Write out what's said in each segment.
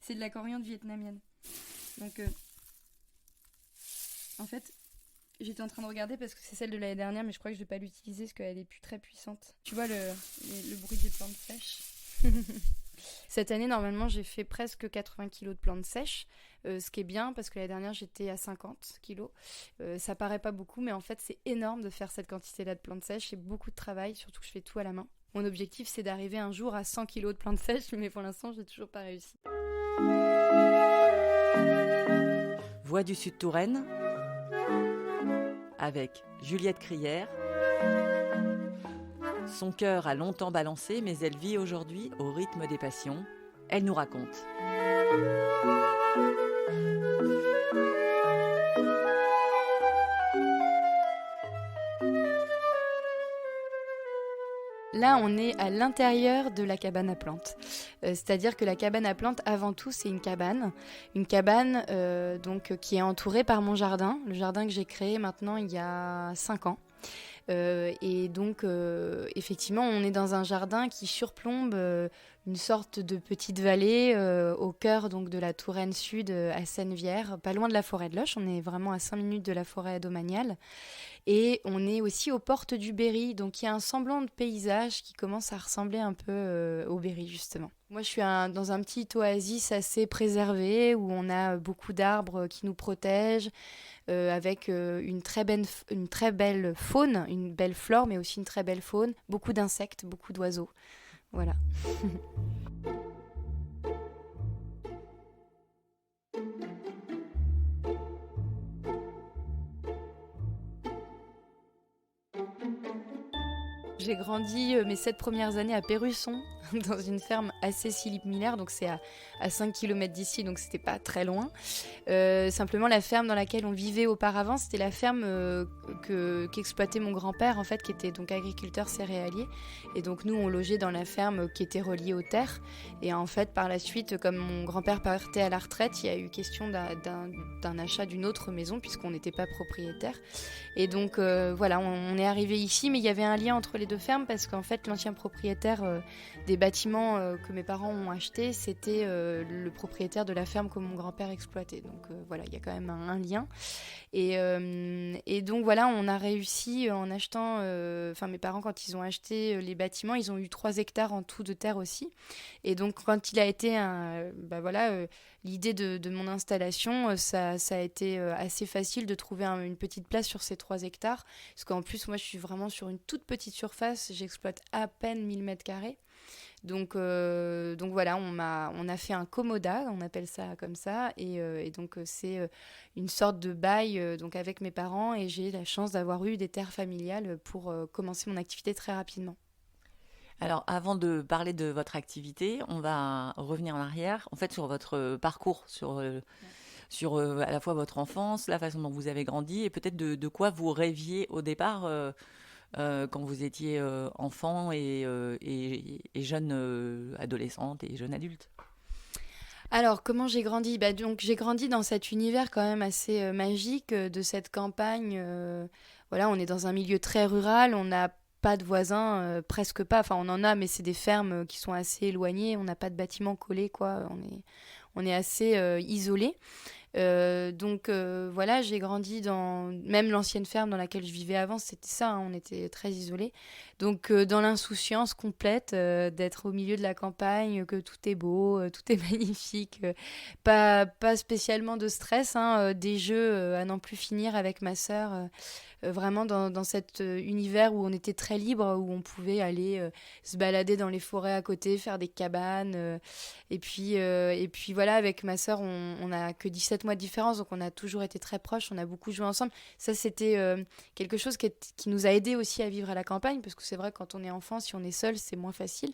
C'est de la coriandre vietnamienne. Donc, en fait, j'étais en train de regarder parce que c'est celle de l'année dernière, mais je crois que je vais pas l'utiliser parce qu'elle est plus très puissante. Tu vois le bruit des plantes sèches. Cette année, normalement, j'ai fait presque 80 kilos de plantes sèches, ce qui est bien parce que l'année dernière, j'étais à 50 kilos. Ça paraît pas beaucoup, mais en fait, c'est énorme de faire cette quantité-là de plantes sèches. C'est beaucoup de travail, surtout que je fais tout à la main. Mon objectif, c'est d'arriver un jour à 100 kilos de plantes sèches, mais pour l'instant, j'ai toujours pas réussi. Voix du Sud Touraine avec Juliette Crière. Son cœur a longtemps balancé, mais elle vit aujourd'hui au rythme des passions. Elle nous raconte. Là, on est à l'intérieur de la cabane à plantes. C'est-à-dire que la cabane à plantes, avant tout, c'est une cabane. Une cabane donc, qui est entourée par mon jardin. Le jardin que j'ai créé maintenant il y a 5 ans. Et donc, effectivement, on est dans un jardin qui surplombe une sorte de petite vallée au cœur donc, de la Touraine Sud, à Sennevières, pas loin de la forêt de Loche. On est vraiment à 5 minutes de la forêt domaniale. Et on est aussi aux portes du Berry, donc il y a un semblant de paysage qui commence à ressembler un peu au Berry, justement. Moi, je suis dans un petit oasis assez préservé, où on a beaucoup d'arbres qui nous protègent, avec une très belle faune, une belle flore, mais aussi une très belle faune, beaucoup d'insectes, beaucoup d'oiseaux. Voilà. J'ai grandi mes 7 premières années à Pérusson, dans une ferme assez similaire, donc c'est à 5 km d'ici, donc c'était pas très loin. Simplement, la ferme dans laquelle on vivait auparavant, c'était la ferme qu'exploitait mon grand-père, en fait, qui était donc agriculteur céréalier. Et donc nous, on logeait dans la ferme qui était reliée aux terres. Et en fait, par la suite, comme mon grand-père partait à la retraite, il y a eu question d'un achat d'une autre maison, puisqu'on n'était pas propriétaire. Et donc voilà, on est arrivé ici, mais il y avait un lien entre les deux fermes parce qu'en fait l'ancien propriétaire des bâtiments que mes parents ont achetés, c'était le propriétaire de la ferme que mon grand-père exploitait. Donc voilà, il y a quand même un lien. Et donc voilà, on a réussi en achetant, mes parents quand ils ont acheté les bâtiments, ils ont eu 3 hectares en tout de terre aussi. Et donc quand il a été l'idée de mon installation, ça a été assez facile de trouver une petite place sur ces 3 hectares. Parce qu'en plus, moi, je suis vraiment sur une toute petite surface. J'exploite à peine 1000 mètres carrés. Donc voilà, on a fait un commodat, on appelle ça comme ça. Et donc, c'est une sorte de bail donc avec mes parents. Et j'ai la chance d'avoir eu des terres familiales pour commencer mon activité très rapidement. Alors, avant de parler de votre activité, on va revenir en arrière, en fait, sur votre parcours, sur à la fois votre enfance, la façon dont vous avez grandi, et peut-être de quoi vous rêviez au départ quand vous étiez enfant et jeune adolescente et jeune adulte. Alors, comment j'ai grandi ? Donc, j'ai grandi dans cet univers quand même assez magique de cette campagne. Voilà, on est dans un milieu très rural, on n'a pas de voisins, presque pas. Enfin, on en a, mais c'est des fermes qui sont assez éloignées. On n'a pas de bâtiments collés, quoi. On est assez isolé. Donc voilà, j'ai grandi dans même l'ancienne ferme dans laquelle je vivais avant, c'était ça, hein, on était très isolés. Donc dans l'insouciance complète d'être au milieu de la campagne, que tout est beau, tout est magnifique, pas spécialement de stress, hein, des jeux à n'en plus finir avec ma sœur. Vraiment dans cet univers où on était très libre, où on pouvait aller se balader dans les forêts à côté, faire des cabanes. Et puis voilà, avec ma sœur, on n'a que 17 mois de différence, donc on a toujours été très proches, on a beaucoup joué ensemble. Ça, c'était quelque chose qui nous a aidés aussi à vivre à la campagne, parce que c'est vrai, quand on est enfant, si on est seul, c'est moins facile.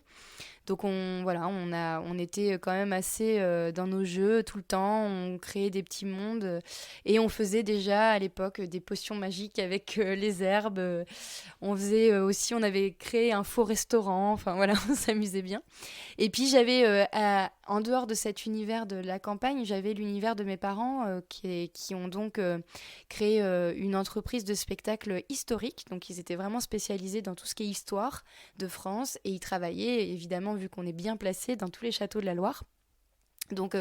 Donc on était quand même assez dans nos jeux tout le temps, on créait des petits mondes et on faisait déjà à l'époque des potions magiques avec les herbes. On faisait aussi, on avait créé un faux restaurant, enfin voilà, on s'amusait bien. Et puis j'avais, en dehors de cet univers de la campagne, j'avais l'univers de mes parents qui ont donc créé une entreprise de spectacle historique. Donc ils étaient vraiment spécialisés dans tout ce qui est histoire de France et ils travaillaient évidemment, vu qu'on est bien placé, dans tous les châteaux de la Loire. Donc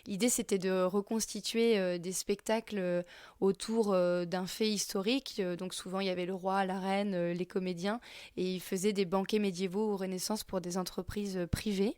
l'idée c'était de reconstituer des spectacles autour d'un fait historique. Donc souvent il y avait le roi, la reine, les comédiens et ils faisaient des banquets médiévaux ou Renaissance pour des entreprises privées.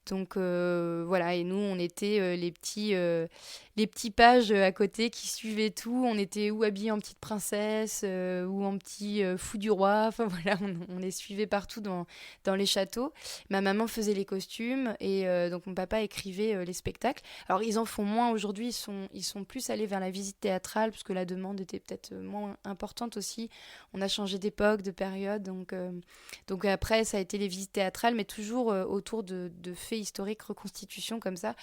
Donc voilà, et nous on était les petits pages à côté qui suivaient tout. On était ou habillés en petite princesse ou en petit fou du roi. Enfin voilà, on les suivait partout dans les châteaux. Ma maman faisait les costumes et donc mon papa écrivait les spectacles. Alors ils en font moins aujourd'hui, ils sont plus allés vers la visite théâtrale parce que la demande était peut-être moins importante aussi. On a changé d'époque, de période, donc après ça a été les visites théâtrales, mais toujours autour de faits historiques, reconstitutions comme ça.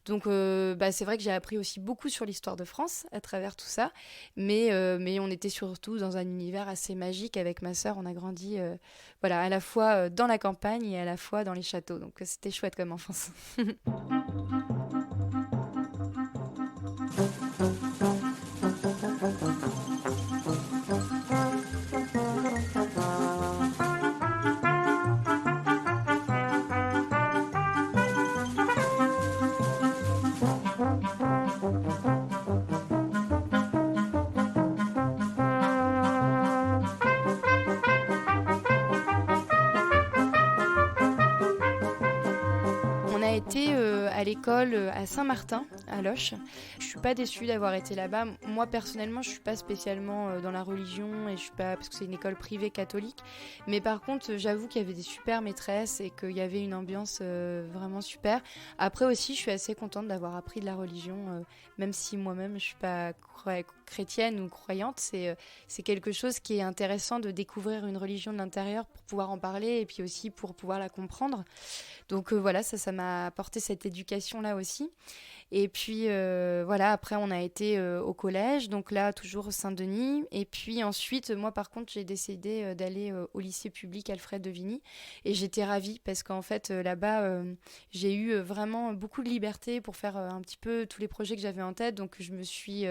Donc c'est vrai que j'ai appris aussi beaucoup sur l'histoire de France à travers tout ça, mais on était surtout dans un univers assez magique avec ma sœur. On a grandi voilà, à la fois dans la campagne et à la fois dans les châteaux. Donc c'était chouette comme enfance. On a été à l'école à Saint-Martin, à Loches. Je suis pas déçue d'avoir été là-bas. Moi, personnellement, je suis pas spécialement dans la religion et je suis pas parce que c'est une école privée catholique. Mais par contre, j'avoue qu'il y avait des super maîtresses et qu'il y avait une ambiance vraiment super. Après aussi, je suis assez contente d'avoir appris de la religion, même si moi-même je suis pas chrétienne ou croyante. C'est quelque chose qui est intéressant de découvrir une religion de l'intérieur pour pouvoir en parler et puis aussi pour pouvoir la comprendre. Donc voilà, ça m'a apporté cette éducation-là aussi. Et puis voilà, après on a été au collège, donc là toujours au Saint-Denis. Et puis ensuite, moi par contre, j'ai décidé d'aller au lycée public Alfred de Vigny. Et j'étais ravie parce qu'en fait là-bas, j'ai eu vraiment beaucoup de liberté pour faire un petit peu tous les projets que j'avais en tête. Donc je me suis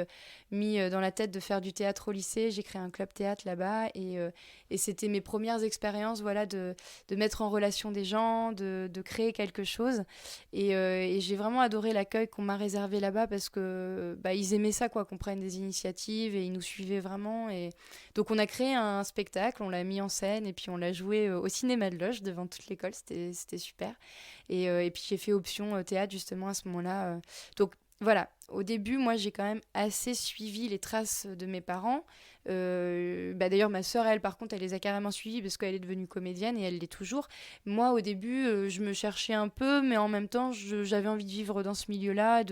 mis dans la tête de faire du théâtre au lycée. J'ai créé un club théâtre là-bas et c'était mes premières expériences, voilà, de mettre en relation des gens, de créer quelque chose. Et j'ai vraiment adoré l'accueil qu'on m'a réservé là-bas parce que ils aimaient ça, quoi, qu'on prenne des initiatives et ils nous suivaient vraiment. Et donc on a créé un spectacle, on l'a mis en scène et puis on l'a joué au cinéma de Loges devant toute l'école. C'était super. Et puis j'ai fait option théâtre justement à ce moment-là. Donc voilà, au début, moi, j'ai quand même assez suivi les traces de mes parents. D'ailleurs, ma sœur, elle, par contre, elle les a carrément suivies parce qu'elle est devenue comédienne et elle l'est toujours. Moi, au début, je me cherchais un peu, mais en même temps, j'avais envie de vivre dans ce milieu-là,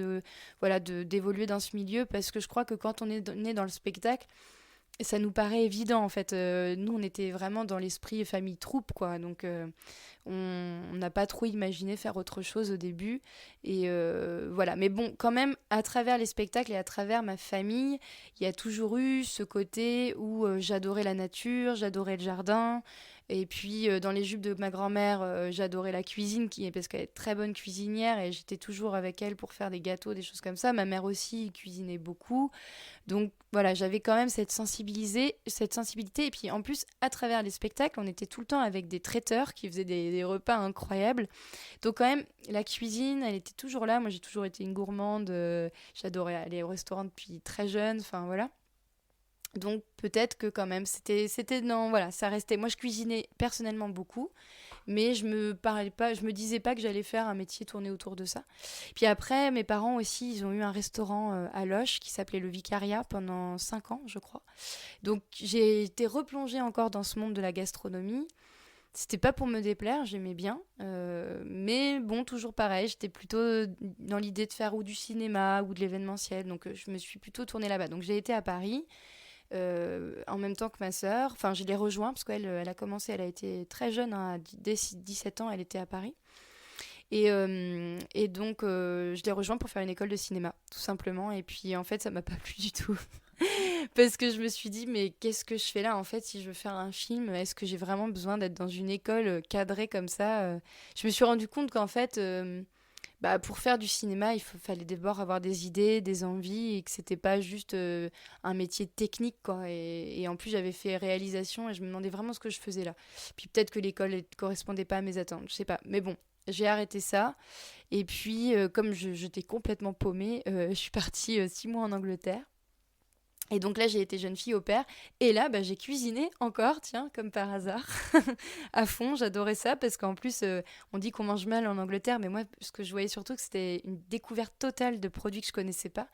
voilà, d'évoluer dans ce milieu parce que je crois que quand on est né dans le spectacle, ça nous paraît évident en fait. Nous, on était vraiment dans l'esprit famille troupe, quoi. Donc, on n'a pas trop imaginé faire autre chose au début. Et voilà. Mais bon, quand même, à travers les spectacles et à travers ma famille, il y a toujours eu ce côté où j'adorais la nature, j'adorais le jardin. Et puis, dans les jupes de ma grand-mère, j'adorais la cuisine, parce qu'elle est très bonne cuisinière et j'étais toujours avec elle pour faire des gâteaux, des choses comme ça. Ma mère aussi cuisinait beaucoup. Donc voilà, j'avais quand même cette sensibilité. Et puis en plus, à travers les spectacles, on était tout le temps avec des traiteurs qui faisaient des repas incroyables. Donc quand même, la cuisine, elle était toujours là. Moi, j'ai toujours été une gourmande. J'adorais aller au restaurant depuis très jeune. Enfin voilà. Donc peut-être que quand même, non, voilà, ça restait. Moi, je cuisinais personnellement beaucoup, mais je me disais pas que j'allais faire un métier tourné autour de ça. Puis après, mes parents aussi, ils ont eu un restaurant à Loches qui s'appelait le Vicariat pendant 5 ans, je crois. Donc j'ai été replongée encore dans ce monde de la gastronomie. C'était pas pour me déplaire, j'aimais bien, mais bon, toujours pareil, j'étais plutôt dans l'idée de faire ou du cinéma ou de l'événementiel, donc je me suis plutôt tournée là-bas. Donc j'ai été à Paris, en même temps que ma sœur. Enfin, je l'ai rejoint parce qu'elle elle a commencé, elle a été très jeune, hein, dès 17 ans, elle était à Paris. Et donc, je l'ai rejoint pour faire une école de cinéma, tout simplement. Et puis, en fait, ça m'a pas plu du tout. Parce que je me suis dit, mais qu'est-ce que je fais là, en fait, si je veux faire un film? Est-ce que j'ai vraiment besoin d'être dans une école cadrée comme ça? Je me suis rendu compte qu'en fait, pour faire du cinéma, fallait d'abord avoir des idées, des envies, et que c'était pas juste un métier technique, quoi. Et en plus, j'avais fait réalisation et je me demandais vraiment ce que je faisais là. Puis peut-être que l'école ne correspondait pas à mes attentes, je sais pas. Mais bon, j'ai arrêté ça. Et puis, comme j'étais complètement paumée, je suis partie 6 mois en Angleterre. Et donc là, j'ai été jeune fille au pair. Et là, bah, j'ai cuisiné encore, tiens, comme par hasard, à fond. J'adorais ça parce qu'en plus, on dit qu'on mange mal en Angleterre. Mais moi, ce que je voyais surtout, que c'était une découverte totale de produits que je connaissais pas.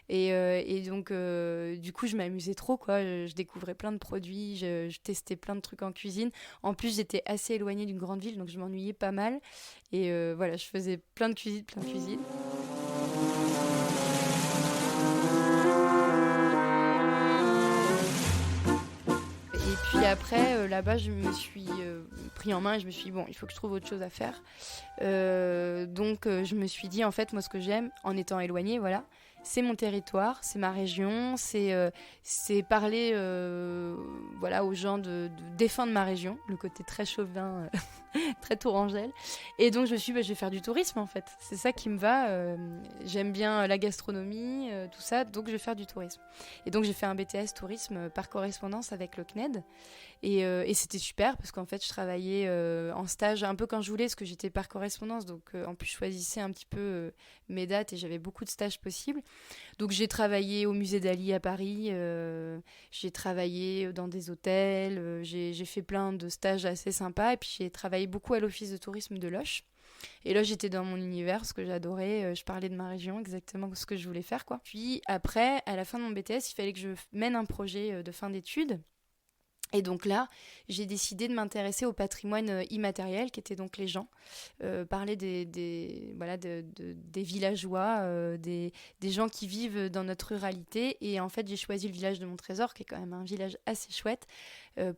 Et donc, du coup, je m'amusais trop, quoi. Je découvrais plein de produits, je testais plein de trucs en cuisine. En plus, j'étais assez éloignée d'une grande ville, donc je m'ennuyais pas mal. Et voilà, je faisais plein de cuisine, plein de cuisine. Et puis après, là-bas, je me suis pris en main et je me suis dit, bon, il faut que je trouve autre chose à faire. Donc, je me suis dit, en fait, moi, ce que j'aime, en étant éloignée, voilà, c'est mon territoire, c'est ma région, c'est parler voilà, aux gens de défendre ma région, le côté très chauvin, très tourangelle. Et donc, je me suis dit, bah, je vais faire du tourisme, en fait. C'est ça qui me va. J'aime bien la gastronomie, tout ça, donc je vais faire du tourisme. Et donc, j'ai fait un BTS tourisme par correspondance avec le CNED. Et c'était super parce qu'en fait, je travaillais en stage un peu quand je voulais, parce que j'étais par correspondance. Donc, en plus, je choisissais un petit peu mes dates et j'avais beaucoup de stages possibles. Donc, j'ai travaillé au musée d'Ali à Paris, j'ai travaillé dans des hôtels, j'ai fait plein de stages assez sympas. Et puis, j'ai travaillé beaucoup à l'office de tourisme de Loches. Et là, j'étais dans mon univers, ce que j'adorais. Je parlais de ma région, exactement ce que je voulais faire, quoi. Puis après, à la fin de mon BTS, il fallait que je mène un projet de fin d'études. Et donc là, j'ai décidé de m'intéresser au patrimoine immatériel, qui étaient donc les gens. Parler voilà, des villageois, des gens qui vivent dans notre ruralité. Et en fait, j'ai choisi le village de Montrésor, qui est quand même un village assez chouette,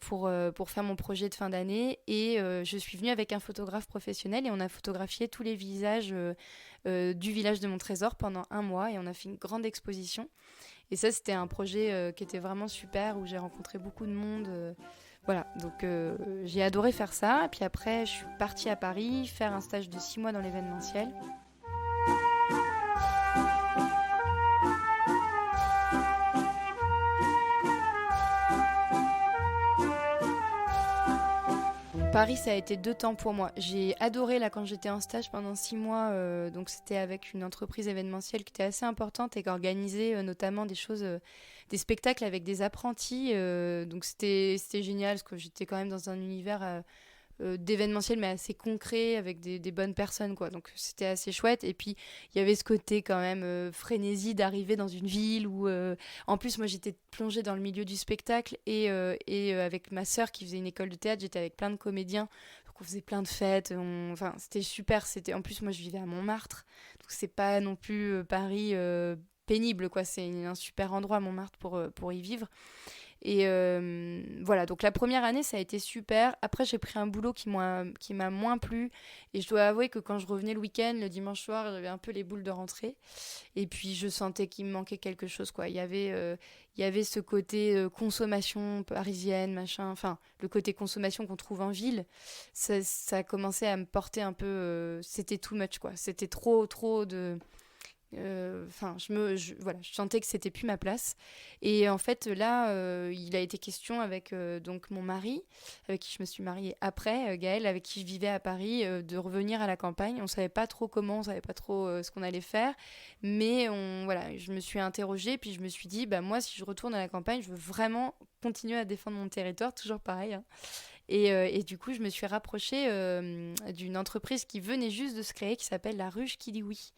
pour faire mon projet de fin d'année. Et je suis venue avec un photographe professionnel et on a photographié tous les visages du village de Montrésor pendant 1 mois. Et on a fait une grande exposition. Et ça, c'était un projet qui était vraiment super, où j'ai rencontré beaucoup de monde. Voilà, donc j'ai adoré faire ça. Et puis après, je suis partie à Paris faire un stage de 6 mois dans l'événementiel. Paris, ça a été 2 temps pour moi. J'ai adoré là quand j'étais en stage pendant 6 mois. Donc c'était avec une entreprise événementielle qui était assez importante et qui organisait notamment des choses, des spectacles avec des apprentis. Donc c'était génial parce que j'étais quand même dans un univers d'événementiel mais assez concret avec des bonnes personnes, quoi. Donc c'était assez chouette. Et puis il y avait ce côté quand même frénésie d'arriver dans une ville où en plus moi j'étais plongée dans le milieu du spectacle et avec ma sœur qui faisait une école de théâtre, j'étais avec plein de comédiens. Donc on faisait plein de fêtes, enfin c'était super. C'était en plus moi je vivais à Montmartre, donc c'est pas non plus Paris pénible, quoi. C'est un super endroit Montmartre pour y vivre. Et voilà, donc la première année, ça a été super. Après, j'ai pris un boulot qui m'a moins plu. Et je dois avouer que quand je revenais le week-end, le dimanche soir, j'avais un peu les boules de rentrée. Et puis, je sentais qu'il me manquait quelque chose, quoi. Il y avait ce côté consommation parisienne, machin. Enfin, le côté consommation qu'on trouve en ville. Ça commençait à me porter un peu... c'était too much, quoi. C'était trop de... Enfin, voilà, je sentais que c'était plus ma place. Et en fait, là, il a été question avec donc mon mari, avec qui je me suis mariée après, Gaël, avec qui je vivais à Paris, de revenir à la campagne. On savait pas trop comment, on savait pas trop ce qu'on allait faire, mais voilà, je me suis interrogée, puis je me suis dit, bah moi, si je retourne à la campagne, je veux vraiment continuer à défendre mon territoire, toujours pareil, hein. Et du coup, je me suis rapprochée d'une entreprise qui venait juste de se créer, qui s'appelle La Ruche qui dit oui.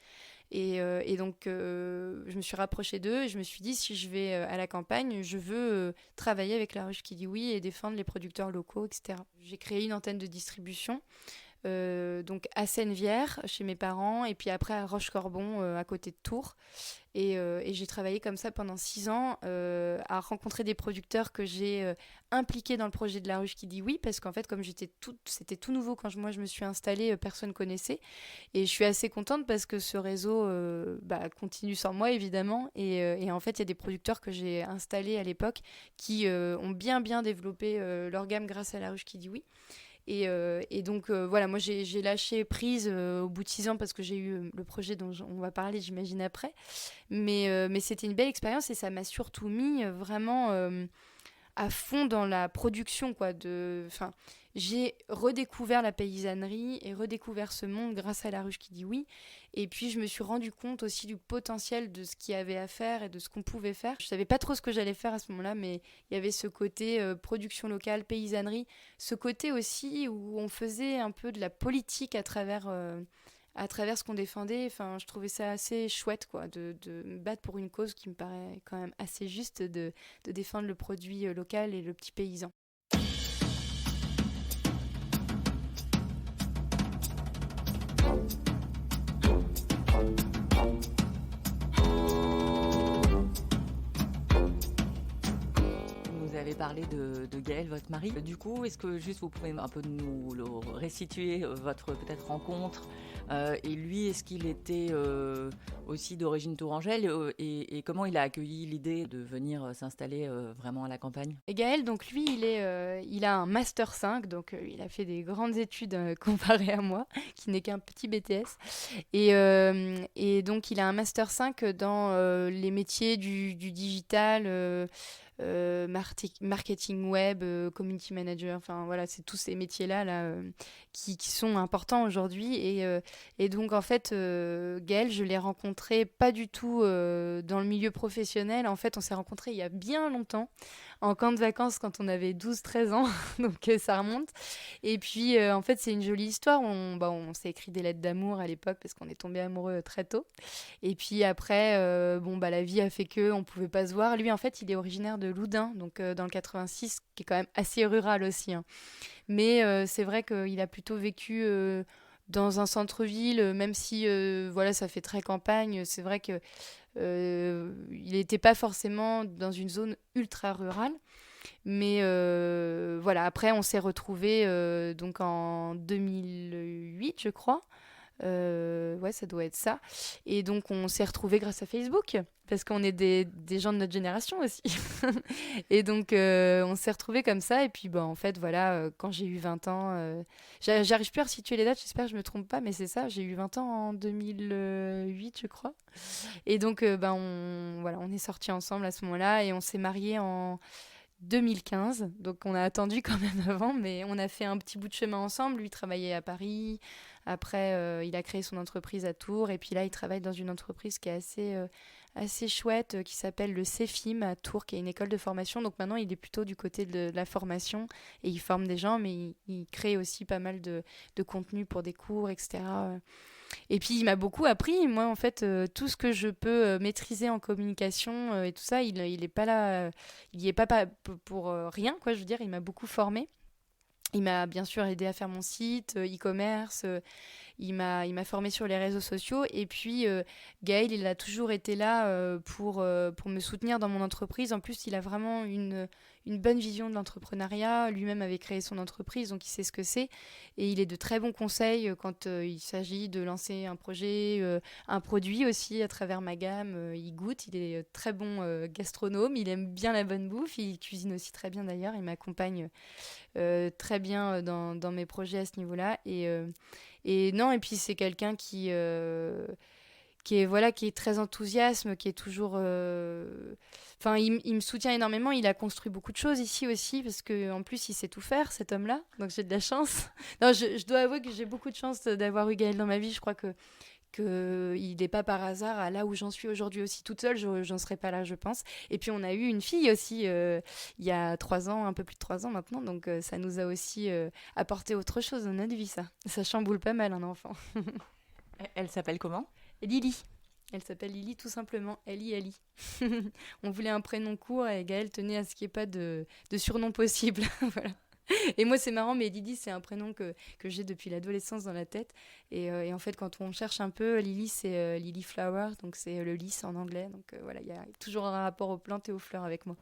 Et donc, je me suis rapprochée d'eux et je me suis dit, si je vais à la campagne, je veux travailler avec La Ruche qui dit oui et défendre les producteurs locaux, etc. J'ai créé une antenne de distribution, donc à Sennevières, chez mes parents, et puis après à Rochecorbon, à côté de Tours. Et j'ai travaillé comme ça pendant 6 ans, à rencontrer des producteurs que j'ai impliqués dans le projet de La Ruche qui dit oui, parce qu'en fait, comme c'était tout nouveau quand moi je me suis installée, personne connaissait. Et je suis assez contente parce que ce réseau continue sans moi, évidemment. Et en fait, il y a des producteurs que j'ai installés à l'époque qui ont bien développé leur gamme grâce à La Ruche qui dit oui. Et donc, voilà, moi, j'ai lâché prise au bout de 6 ans parce que j'ai eu le projet dont on va parler, j'imagine, après. Mais c'était une belle expérience et ça m'a surtout mis vraiment à fond dans la production, quoi. Enfin, j'ai redécouvert la paysannerie et redécouvert ce monde grâce à La Ruche qui dit oui. Et puis, je me suis rendu compte aussi du potentiel de ce qu'il y avait à faire et de ce qu'on pouvait faire. Je savais pas trop ce que j'allais faire à ce moment-là, mais il y avait ce côté production locale, paysannerie, ce côté aussi où on faisait un peu de la politique à travers ce qu'on défendait. Enfin, je trouvais ça assez chouette, quoi, de me battre pour une cause qui me paraît quand même assez juste, de défendre le produit local et le petit paysan. Vous avez parlé de Gaël, votre mari. Du coup, est-ce que juste vous pouvez un peu nous le restituer, votre peut-être rencontre et lui, est-ce qu'il était aussi d'origine tourangelle et comment il a accueilli l'idée de venir s'installer vraiment à la campagne? Et Gaël, donc lui, il a un Master 5, donc il a fait des grandes études comparé à moi, qui n'est qu'un petit BTS. Et donc il a un Master 5 dans les métiers du digital, marketing web, community manager, enfin voilà, c'est tous ces métiers-là qui sont importants aujourd'hui. Et donc en fait, Gaël, je l'ai rencontré pas du tout dans le milieu professionnel. En fait, on s'est rencontrés il y a bien longtemps, en camp de vacances quand on avait 12-13 ans, donc ça remonte. Et puis en fait, c'est une jolie histoire. On s'est écrit des lettres d'amour à l'époque parce qu'on est tombé amoureux très tôt. Et puis après, la vie a fait que on pouvait pas se voir. Lui, en fait, il est originaire de Loudun, donc dans le 86, qui est quand même assez rural aussi, hein. Mais c'est vrai qu'il a plutôt vécu dans un centre-ville, même si voilà, ça fait très campagne. C'est vrai que il n'était pas forcément dans une zone ultra rurale. Mais voilà, après, on s'est retrouvés donc en 2008, je crois. Ouais, ça doit être ça. Et donc, on s'est retrouvés grâce à Facebook, parce qu'on est des gens de notre génération aussi. Et donc, on s'est retrouvés comme ça. Et puis, en fait, voilà, quand j'ai eu 20 ans, j'arrive plus à resituer les dates, j'espère que je me trompe pas, mais c'est ça, j'ai eu 20 ans en 2008, je crois. Et donc, voilà, on est sortis ensemble à ce moment-là et on s'est mariés en 2015, donc on a attendu quand même avant, mais on a fait un petit bout de chemin ensemble. Lui travaillait à Paris, après il a créé son entreprise à Tours, et puis là il travaille dans une entreprise qui est assez chouette, qui s'appelle le CEFIM à Tours, qui est une école de formation. Donc maintenant il est plutôt du côté de la formation, et il forme des gens, mais il crée aussi pas mal de contenu pour des cours, etc. Et puis il m'a beaucoup appris. Moi, en fait, tout ce que je peux maîtriser en communication et tout ça, il est pas là, il y est pas pour rien, quoi. Je veux dire, il m'a beaucoup formé. Il m'a bien sûr aidé à faire mon site e-commerce. Il m'a formé sur les réseaux sociaux. Et puis, Gaël, il a toujours été là pour me soutenir dans mon entreprise. En plus, il a vraiment une bonne vision de l'entrepreneuriat. Lui-même avait créé son entreprise, donc il sait ce que c'est. Et il est de très bons conseils quand il s'agit de lancer un projet, un produit aussi à travers ma gamme. Il goûte, il est très bon gastronome, il aime bien la bonne bouffe, il cuisine aussi très bien d'ailleurs. Il m'accompagne très bien dans mes projets à ce niveau-là. Et non, et puis c'est quelqu'un qui est très enthousiaste, qui est toujours. Enfin, il me soutient énormément. Il a construit beaucoup de choses ici aussi, parce qu'en plus, il sait tout faire, cet homme-là. Donc j'ai de la chance. Non, je dois avouer que j'ai beaucoup de chance d'avoir eu Gaël dans ma vie. Je crois que il n'est pas par hasard à là où j'en suis aujourd'hui aussi toute seule, j'en serais pas là, je pense. Et puis on a eu une fille aussi il y a 3 ans, un peu plus de 3 ans maintenant, donc ça nous a aussi apporté autre chose dans notre vie, ça chamboule pas mal un enfant. Elle s'appelle comment? Lily. Elle s'appelle Lily tout simplement, Ellie. On voulait un prénom court et Gaëlle tenait à ce qu'il n'y ait pas de surnom possible. Voilà. Et moi, c'est marrant, mais Lily, c'est un prénom que j'ai depuis l'adolescence dans la tête. Et en fait, quand on cherche un peu, Lily, c'est Lily Flower, donc c'est le lys en anglais. Donc voilà, il y a toujours un rapport aux plantes et aux fleurs avec moi.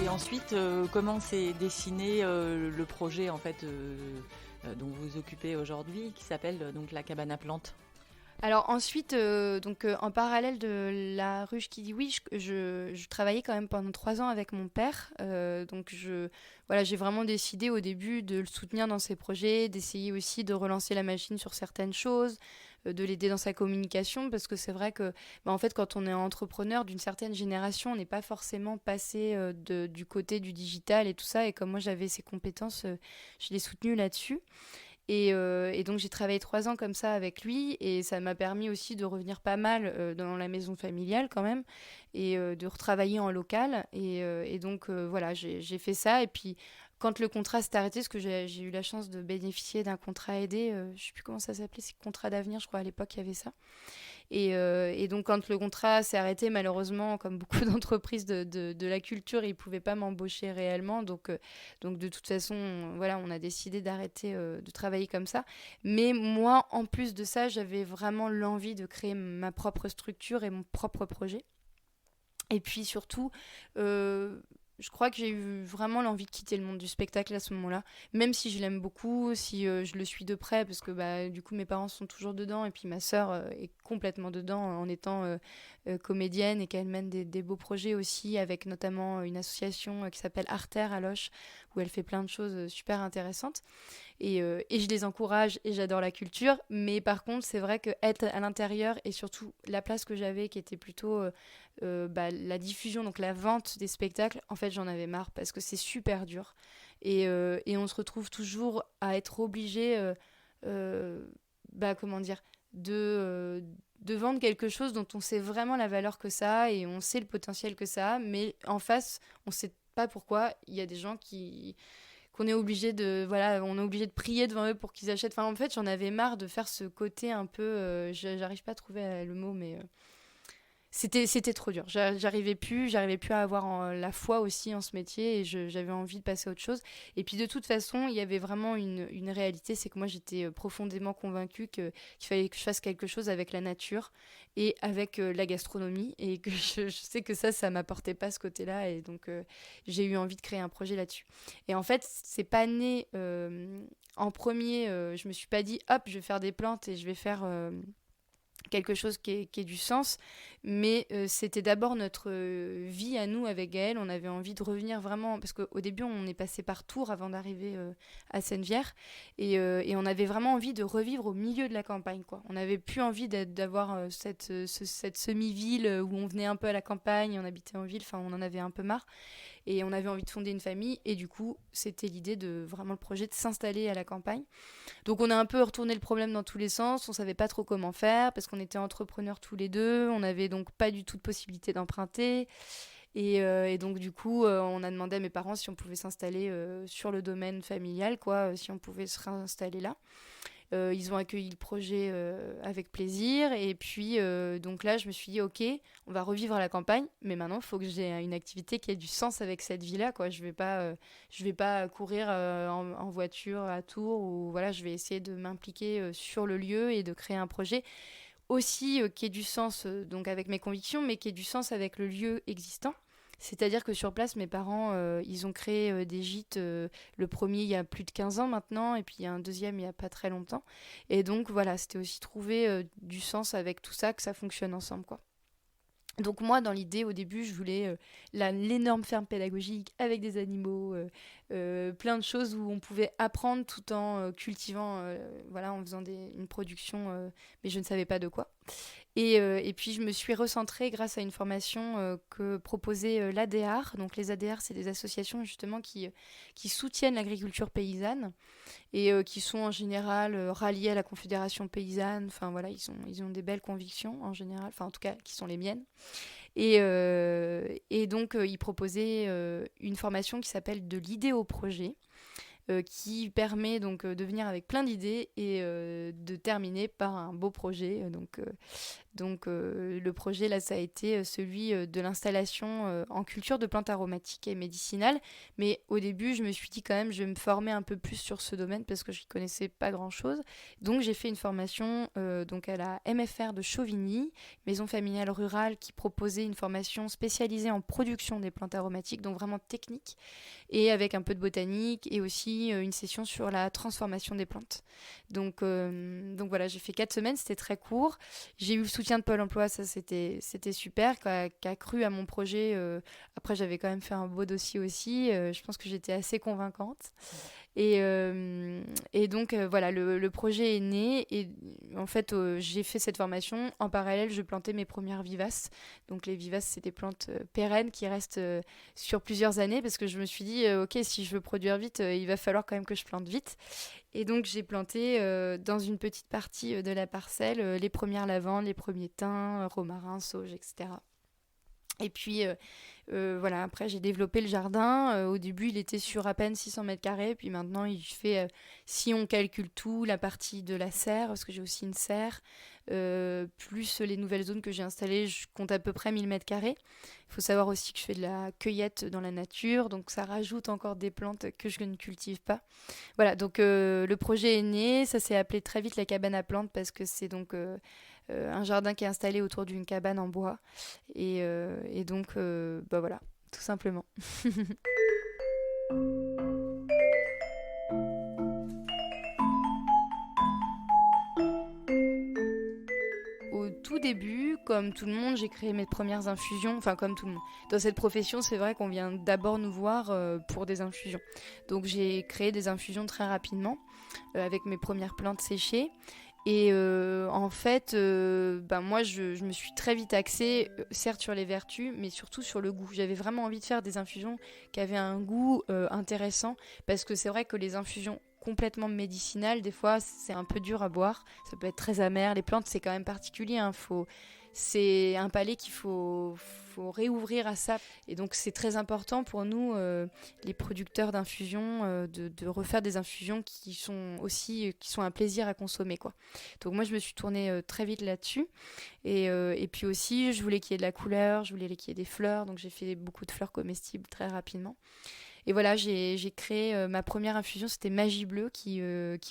Et ensuite, comment s'est dessiné le projet en fait dont vous vous occupez aujourd'hui, qui s'appelle donc la cabane à plantes? Alors ensuite, en parallèle de la ruche qui dit oui, je travaillais quand même pendant 3 ans avec mon père. Voilà, j'ai vraiment décidé au début de le soutenir dans ses projets, d'essayer aussi de relancer la machine sur certaines choses, de l'aider dans sa communication, parce que c'est vrai que, en fait, quand on est entrepreneur d'une certaine génération, on n'est pas forcément passé du côté du digital et tout ça. Et comme moi j'avais ces compétences, je l'ai soutenu là-dessus. Et donc j'ai travaillé 3 ans comme ça avec lui et ça m'a permis aussi de revenir pas mal dans la maison familiale quand même et de retravailler en local. Voilà, j'ai fait ça. Et puis quand le contrat s'est arrêté, parce que j'ai eu la chance de bénéficier d'un contrat aidé, je sais plus comment ça s'appelait, c'est contrat d'avenir, je crois à l'époque il y avait ça. Et donc, quand le contrat s'est arrêté, malheureusement, comme beaucoup d'entreprises de la culture, ils ne pouvaient pas m'embaucher réellement. Donc, de toute façon, voilà, on a décidé d'arrêter de travailler comme ça. Mais moi, en plus de ça, j'avais vraiment l'envie de créer ma propre structure et mon propre projet. Et puis surtout, je crois que j'ai eu vraiment l'envie de quitter le monde du spectacle à ce moment-là, même si je l'aime beaucoup, si je le suis de près, parce que du coup mes parents sont toujours dedans, et puis ma sœur est complètement dedans en étant comédienne, et qu'elle mène des beaux projets aussi, avec notamment une association qui s'appelle Arter à Loches, où elle fait plein de choses super intéressantes. Et je les encourage et j'adore la culture. Mais par contre, c'est vrai que être à l'intérieur et surtout la place que j'avais qui était plutôt la diffusion, donc la vente des spectacles, en fait, j'en avais marre parce que c'est super dur. Et on se retrouve toujours à être obligé, comment dire, de vendre quelque chose dont on sait vraiment la valeur que ça a et on sait le potentiel que ça a. Mais en face, on sait pas pourquoi il y a des gens qu'on est obligé de on est obligé de prier devant eux pour qu'ils achètent. Enfin, en fait, j'en avais marre de faire ce côté un peu j'arrive pas à trouver le mot, mais c'était trop dur. J'arrivais plus à avoir la foi aussi en ce métier et j'avais envie de passer à autre chose. Et puis de toute façon, il y avait vraiment une réalité, c'est que moi j'étais profondément convaincue qu'il fallait que je fasse quelque chose avec la nature et avec la gastronomie et que je sais que ça m'apportait pas ce côté-là et donc j'ai eu envie de créer un projet là-dessus. Et en fait, c'est pas né en premier, je me suis pas dit hop, je vais faire des plantes et je vais faire quelque chose qui ait du sens, mais c'était d'abord notre vie à nous avec Gaël. On avait envie de revenir vraiment, parce qu'au début on est passé par Tours avant d'arriver à Sennevières, et on avait vraiment envie de revivre au milieu de la campagne, quoi. On n'avait plus envie d'avoir cette semi-ville où on venait un peu à la campagne, on habitait en ville, enfin on en avait un peu marre. Et on avait envie de fonder une famille, et du coup c'était l'idée de vraiment le projet de s'installer à la campagne. Donc on a un peu retourné le problème dans tous les sens, on savait pas trop comment faire parce qu'on était entrepreneurs tous les deux, on avait donc pas du tout de possibilité d'emprunter et donc du coup on a demandé à mes parents si on pouvait s'installer sur le domaine familial, quoi, si on pouvait se réinstaller là. Ils ont accueilli le projet avec plaisir. Et puis, donc là, je me suis dit, OK, on va revivre à la campagne, mais maintenant, il faut que j'ai une activité qui ait du sens avec cette vie-là, quoi. Je vais pas courir en voiture à Tours, ou voilà, je vais essayer de m'impliquer sur le lieu et de créer un projet aussi qui ait du sens donc avec mes convictions, mais qui ait du sens avec le lieu existant. C'est-à-dire que sur place, mes parents, ils ont créé des gîtes. Le premier, il y a plus de 15 ans maintenant, et puis il y a un deuxième, il n'y a pas très longtemps. Et donc, voilà, c'était aussi trouver du sens avec tout ça, que ça fonctionne ensemble, quoi. Donc moi, dans l'idée, au début, je voulais l'énorme ferme pédagogique avec des animaux, plein de choses où on pouvait apprendre tout en cultivant, voilà, en faisant une production, mais je ne savais pas de quoi. Et puis, je me suis recentrée grâce à une formation que proposait l'ADR. Donc, les ADR, c'est des associations justement qui soutiennent l'agriculture paysanne et qui sont en général ralliées à la Confédération paysanne. Enfin, voilà, ils ont des belles convictions en général, enfin, en tout cas, qui sont les miennes. Et donc, ils proposaient une formation qui s'appelle de l'idée au projet. Qui permet donc de venir avec plein d'idées et de terminer par un beau projet. Donc le projet là, ça a été celui de l'installation en culture de plantes aromatiques et médicinales. Mais au début, je me suis dit quand même, je vais me former un peu plus sur ce domaine parce que je n'y connaissais pas grand-chose. Donc j'ai fait une formation donc à la MFR de Chauvigny, maison familiale rurale, qui proposait une formation spécialisée en production des plantes aromatiques, donc vraiment technique, et avec un peu de botanique et aussi une session sur la transformation des plantes. Donc voilà, j'ai fait 4 semaines, c'était très court. J'ai eu le soutien de Pôle emploi, ça c'était super, qui a cru à mon projet. Après, j'avais quand même fait un beau dossier aussi. Je pense que j'étais assez convaincante. Et donc, voilà, le projet est né. Et en fait, j'ai fait cette formation. En parallèle, je plantais mes premières vivaces. Donc, les vivaces, c'est des plantes pérennes qui restent sur plusieurs années parce que je me suis dit, OK, si je veux produire vite, il va falloir quand même que je plante vite. Et donc, j'ai planté dans une petite partie de la parcelle les premières lavandes, les premiers thym, romarin, sauge, etc. Et puis, voilà, après, j'ai développé le jardin. Au début, il était sur à peine 600 mètres carrés. Puis maintenant, il fait, si on calcule tout, la partie de la serre, parce que j'ai aussi une serre, plus les nouvelles zones que j'ai installées, je compte à peu près 1000 mètres carrés. Il faut savoir aussi que je fais de la cueillette dans la nature, donc ça rajoute encore des plantes que je ne cultive pas. Voilà, donc le projet est né. Ça s'est appelé très vite la cabane à plantes parce que c'est donc un jardin qui est installé autour d'une cabane en bois. Et donc, bah voilà, tout simplement. Au tout début, comme tout le monde, j'ai créé mes premières infusions. Enfin, comme tout le monde. Dans cette profession, c'est vrai qu'on vient d'abord nous voir pour des infusions. Donc, j'ai créé des infusions très rapidement avec mes premières plantes séchées. Et en fait, ben moi, je me suis très vite axée, certes sur les vertus, mais surtout sur le goût. J'avais vraiment envie de faire des infusions qui avaient un goût intéressant, parce que c'est vrai que les infusions complètement médicinales, des fois, c'est un peu dur à boire. Ça peut être très amer. Les plantes, c'est quand même particulier. C'est un palais faut réouvrir à ça. Et donc, c'est très important pour nous, les producteurs d'infusions, de refaire des infusions qui sont aussi qui sont un plaisir à consommer, quoi. Donc moi, je me suis tournée très vite là-dessus. Et puis aussi, je voulais qu'il y ait de la couleur, je voulais qu'il y ait des fleurs. Donc j'ai fait beaucoup de fleurs comestibles très rapidement. Et voilà, j'ai créé ma première infusion, c'était Magie Bleue, qui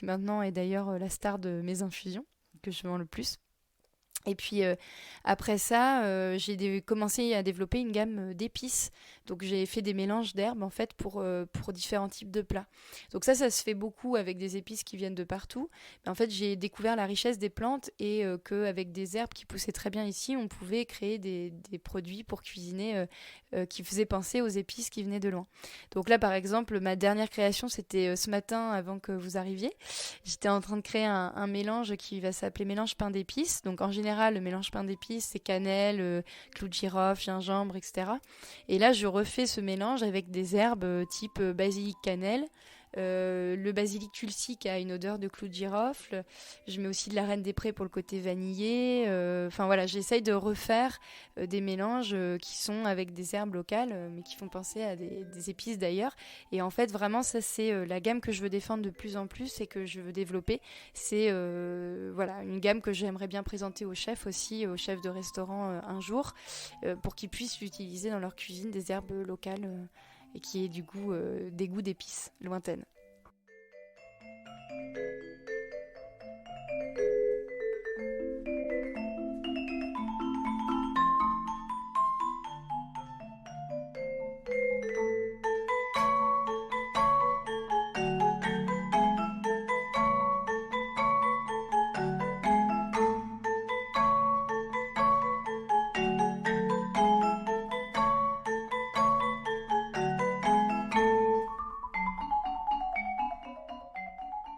maintenant est d'ailleurs la star de mes infusions, que je vends le plus. Et puis après ça, commencé à développer une gamme d'épices. Donc j'ai fait des mélanges d'herbes en fait pour différents types de plats. Donc ça se fait beaucoup avec des épices qui viennent de partout. Mais en fait, j'ai découvert la richesse des plantes et qu'avec des herbes qui poussaient très bien ici, on pouvait créer des produits pour cuisiner qui faisaient penser aux épices qui venaient de loin. Donc là, par exemple, ma dernière création, c'était ce matin avant que vous arriviez. J'étais en train de créer un mélange qui va s'appeler mélange pain d'épices. Donc en général, le mélange pain d'épices, c'est cannelle, clou de girofle, gingembre, etc. Et là, je refais ce mélange avec des herbes type basilic cannelle. Le basilic tulsi qui a une odeur de clou de girofle. Je mets aussi de la reine des prés pour le côté vanillé. Enfin voilà, j'essaye de refaire des mélanges qui sont avec des herbes locales, mais qui font penser à des épices d'ailleurs. Et en fait, vraiment, ça c'est la gamme que je veux défendre de plus en plus et que je veux développer. C'est voilà, une gamme que j'aimerais bien présenter aux chefs aussi, aux chefs de restaurant un jour, pour qu'ils puissent utiliser dans leur cuisine des herbes locales. Et qui ait du goût, des goûts d'épices lointaines.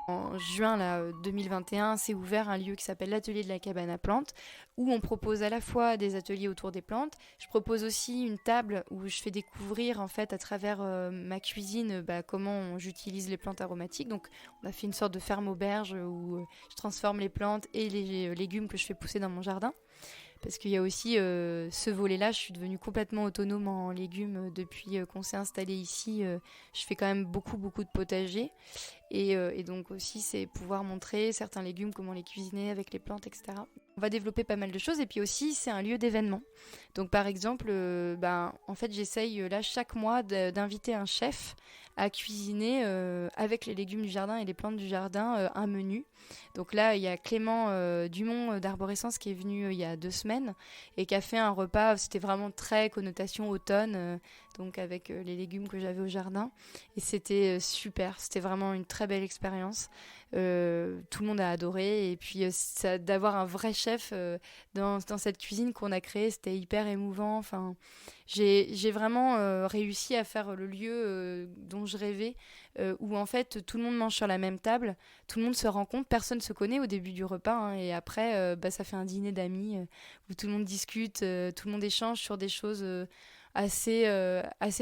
En juin là, 2021, s'est ouvert un lieu qui s'appelle l'Atelier de la cabane à plantes, où on propose à la fois des ateliers autour des plantes. Je propose aussi une table où je fais découvrir en fait à travers ma cuisine comment j'utilise les plantes aromatiques. Donc on a fait une sorte de ferme auberge où je transforme les plantes et les légumes que je fais pousser dans mon jardin. parce qu'il y a aussi ce volet-là. Je suis devenue complètement autonome en légumes depuis qu'on s'est installé ici. Je fais quand même beaucoup de potager. Et donc aussi, c'est pouvoir montrer certains légumes, comment les cuisiner avec les plantes, etc. On va développer pas mal de choses. Et puis aussi, c'est un lieu d'événement. Donc par exemple, en fait, j'essaye là chaque mois d'inviter un chef à cuisiner avec les légumes du jardin et les plantes du jardin un menu. Donc là, il y a Clément Dumont d'Arborescence qui est venu il y a 2 semaines et qui a fait un repas. C'était vraiment très connotation automne, donc avec les légumes que j'avais au jardin. Et c'était super. C'était vraiment une très belle expérience. Tout le monde a adoré. Et puis d'avoir un vrai chef dans cette cuisine qu'on a créée, c'était hyper émouvant. Enfin, j'ai vraiment réussi à faire le lieu dont je rêvais, où en fait tout le monde mange sur la même table, tout le monde se rencontre, personne se connaît au début du repas, hein, et après ça fait un dîner d'amis où tout le monde discute, tout le monde échange sur des choses assez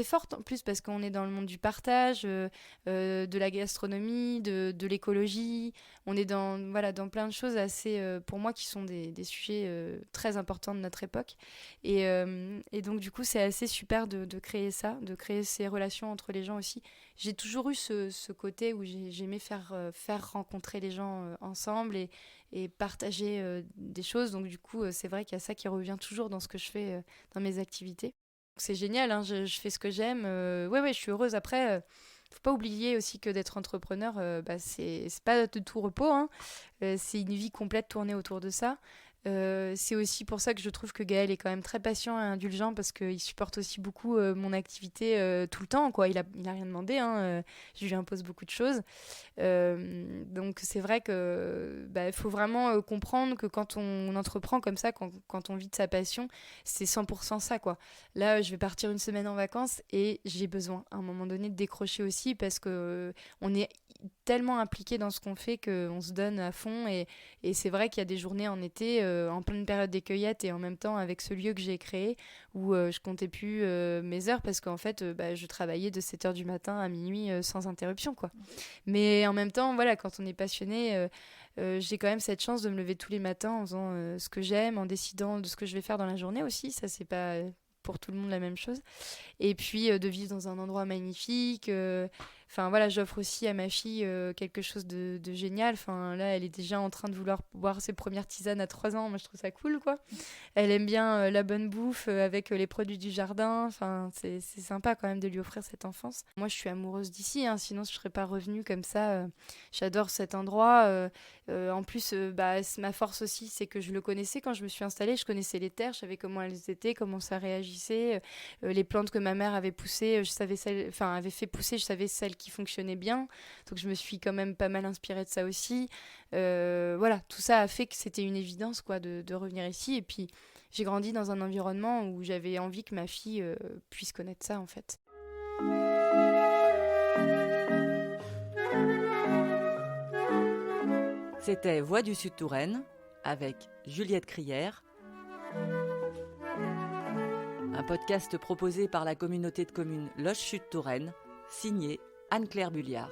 fortes en plus, parce qu'on est dans le monde du partage, de la gastronomie, de l'écologie. On est dans plein de choses assez, pour moi, qui sont des sujets très importants de notre époque. Et donc, du coup, c'est assez super de créer ça, de créer ces relations entre les gens aussi. J'ai toujours eu ce côté où j'aimais faire rencontrer les gens ensemble et partager des choses. Donc, du coup, c'est vrai qu'il y a ça qui revient toujours dans ce que je fais dans mes activités. C'est génial, hein, je fais ce que j'aime. Ouais, je suis heureuse. Après, faut pas oublier aussi que d'être entrepreneur, c'est pas de tout repos, hein. C'est une vie complète tournée autour de ça. C'est aussi pour ça que je trouve que Gaël est quand même très patient et indulgent, parce qu'il supporte aussi beaucoup mon activité tout le temps, quoi. Il a rien demandé, hein, je lui impose beaucoup de choses. Donc c'est vrai que faut vraiment comprendre que quand on entreprend comme ça, quand on vit de sa passion, c'est 100% ça, quoi. Là, je vais partir une semaine en vacances et j'ai besoin à un moment donné de décrocher aussi, parce que on est tellement impliqué dans ce qu'on fait qu'on se donne à fond, et c'est vrai qu'il y a des journées en été, en pleine période des cueillettes, et en même temps avec ce lieu que j'ai créé, où je comptais plus mes heures, parce qu'en fait je travaillais de 7h du matin à minuit sans interruption, quoi. Mais en même temps, voilà, quand on est passionné, j'ai quand même cette chance de me lever tous les matins en faisant ce que j'aime, en décidant de ce que je vais faire dans la journée aussi. Ça, c'est pas pour tout le monde la même chose. Et puis de vivre dans un endroit magnifique. Enfin voilà, j'offre aussi à ma fille quelque chose de génial. Enfin là, elle est déjà en train de vouloir boire ses premières tisanes à 3 ans. Moi, je trouve ça cool, quoi. Elle aime bien la bonne bouffe avec les produits du jardin. Enfin, c'est sympa quand même de lui offrir cette enfance. Moi, je suis amoureuse d'ici, hein, sinon je serais pas revenue comme ça. J'adore cet endroit. En plus, ma force aussi, c'est que je le connaissais quand je me suis installée. Je connaissais les terres, je savais comment elles étaient, comment ça réagissait. Les plantes que ma mère avait poussées, avait fait pousser, je savais celles qui fonctionnaient bien. Donc je me suis quand même pas mal inspirée de ça aussi. Voilà, tout ça a fait que c'était une évidence, quoi, de revenir ici. Et puis j'ai grandi dans un environnement où j'avais envie que ma fille puisse connaître ça, en fait. C'était Voix du Sud Touraine avec Juliette Crière, un podcast proposé par la communauté de communes Loche Sud Touraine, signé Anne-Claire Bulliard.